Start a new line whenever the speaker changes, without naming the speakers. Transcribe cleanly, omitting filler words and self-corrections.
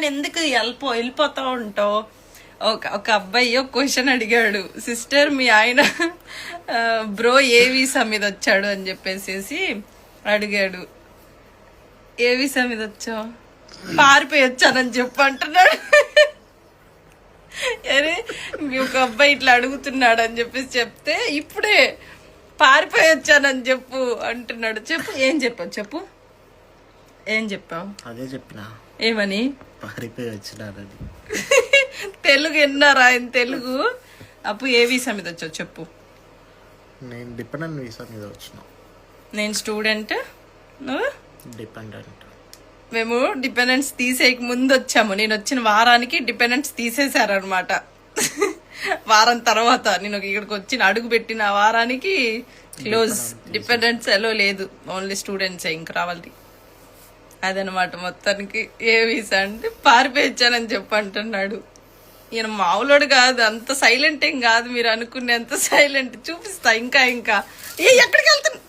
అని ఎందుకు వెళ్ళిపోతా ఉంటావు? ఒక అబ్బాయి ఒక క్వశ్చన్ అడిగాడు, సిస్టర్ మీ ఆయన బ్రో ఏ వీసా మీద వచ్చాడు అని చెప్పేసి అడిగాడు. ఏ వీసా మీద వచ్చావు? పారిపోయి వచ్చానని చెప్పు అంటున్నాడు. అరే ఒక అబ్బాయి ఇట్లా అడుగుతున్నాడు అని చెప్పేసి చెప్తే ఇప్పుడే పారిపోయి వచ్చానని చెప్పు అంటున్నాడు. చెప్పు ఏం చెప్పావు? చెప్పు ఏం చెప్పావు?
అదే చెప్పిన.
ఏమని?
పారిపోయి వచ్చినారని.
తెలుగు ఎన్నారా ఆయన తెలుగు? అప్పు ఏ వీసా మీద వచ్చావు చెప్పు.
నేను డిపెండెంట్ వీసా మీద వచ్చిన.
నేను స్టూడెంట్, నువ్వు
డిపెండెంట్.
మేము డిపెండెంట్స్ తీసేయక ముందు వచ్చాము. నేను వచ్చిన వారానికి డిపెండెంట్స్ తీసేశారనమాట. వారం తర్వాత నేను ఇక్కడికి వచ్చిన అడుగు పెట్టిన వారానికి క్లోజ్. డిపెండెంట్స్ ఎలో లేదు, ఓన్లీ స్టూడెంట్స్ ఇంక రావాలి. అదనమాట మొత్తానికి. ఏ వీసా అంటే పారిపోయి వచ్చానని చెప్పి అంటున్నాడు. ఈయన మామూలుడు కాదు, అంత సైలెంట్ ఏం కాదు మీరు అనుకునే అంత సైలెంట్. చూపిస్తా ఇంకా ఎక్కడికి వెళ్తున్నా